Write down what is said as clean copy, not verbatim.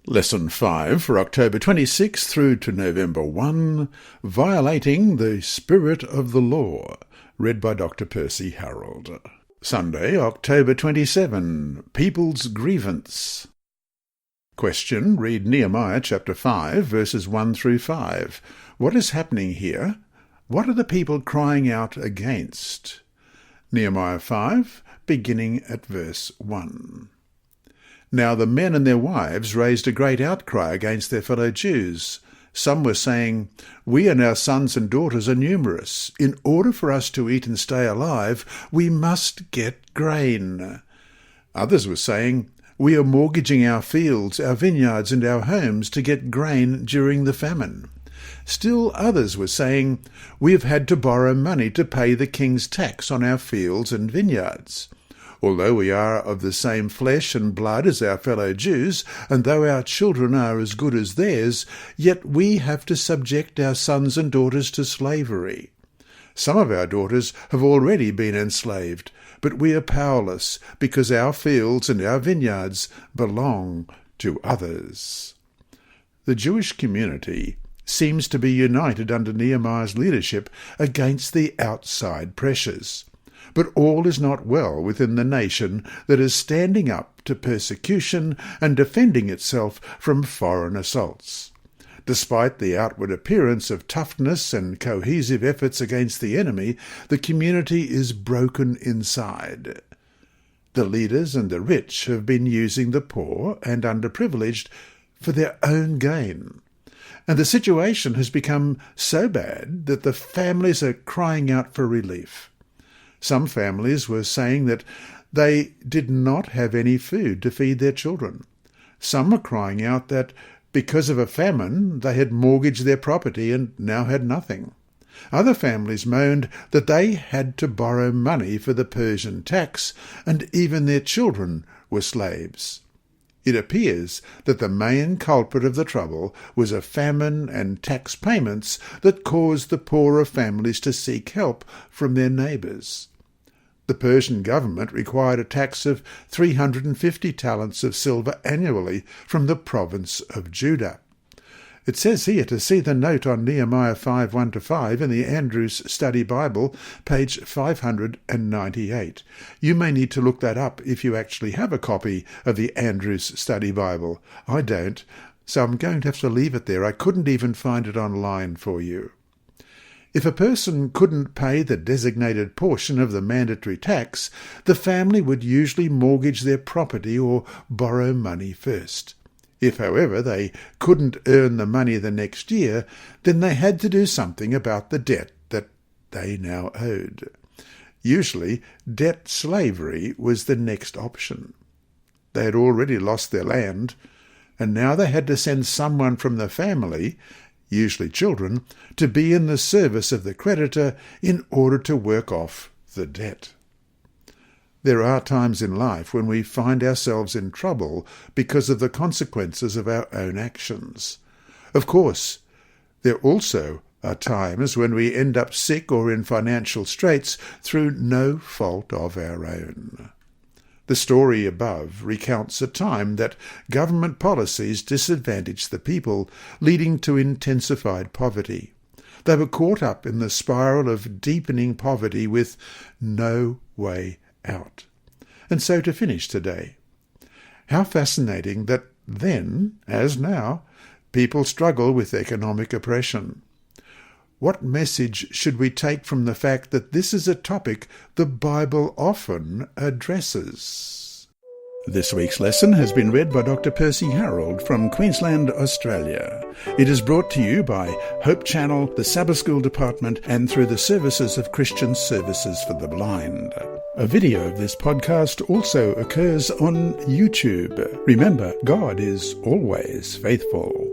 Lesson 5 for October 26 through to November 1, Violating the Spirit of the Law, read by Dr. Percy Harold. Sunday, October 27, People's Grievance. Question, read Nehemiah chapter 5, verses 1 through 5. What is happening here? What are the people crying out against? Nehemiah 5, beginning at verse 1. Now the men and their wives raised a great outcry against their fellow Jews. Some were saying, "We and our sons and daughters are numerous. In order for us to eat and stay alive, we must get grain." Others were saying, "We are mortgaging our fields, our vineyards and our homes to get grain during the famine." Still others were saying, "We have had to borrow money to pay the king's tax on our fields and vineyards. Although we are of the same flesh and blood as our fellow Jews, and though our children are as good as theirs, yet we have to subject our sons and daughters to slavery. Some of our daughters have already been enslaved, but we are powerless because our fields and our vineyards belong to others." The Jewish community seems to be united under Nehemiah's leadership against the outside pressures. But all is not well within the nation that is standing up to persecution and defending itself from foreign assaults. Despite the outward appearance of toughness and cohesive efforts against the enemy, the community is broken inside. The leaders and the rich have been using the poor and underprivileged for their own gain. And the situation has become so bad that the families are crying out for relief. Some families were saying that they did not have any food to feed their children. Some were crying out that because of a famine they had mortgaged their property and now had nothing. Other families moaned that they had to borrow money for the Persian tax, and even their children were slaves. It appears that the main culprit of the trouble was a famine and tax payments that caused the poorer families to seek help from their neighbours. The Persian government required a tax of 350 talents of silver annually from the province of Judah. It says here to see the note on Nehemiah 5, 1-5 in the Andrews Study Bible, page 598. You may need to look that up if you actually have a copy of the Andrews Study Bible. I don't, so I'm going to have to leave it there. I couldn't even find it online for you. If a person couldn't pay the designated portion of the mandatory tax, the family would usually mortgage their property or borrow money first. If, however, they couldn't earn the money the next year, then they had to do something about the debt that they now owed. Usually, debt slavery was the next option. They had already lost their land, and now they had to send someone from the family, usually children, to be in the service of the creditor in order to work off the debt. There are times in life when we find ourselves in trouble because of the consequences of our own actions. Of course, there also are times when we end up sick or in financial straits through no fault of our own. The story above recounts a time that government policies disadvantaged the people, leading to intensified poverty. They were caught up in the spiral of deepening poverty with no way out. And so to finish today, how fascinating that then, as now, people struggle with economic oppression. What message should we take from the fact that this is a topic the Bible often addresses? This week's lesson has been read by Dr. Percy Harold from Queensland, Australia. It is brought to you by Hope Channel, the Sabbath School Department, and through the services of Christian Services for the Blind. A video of this podcast also occurs on YouTube. Remember, God is always faithful.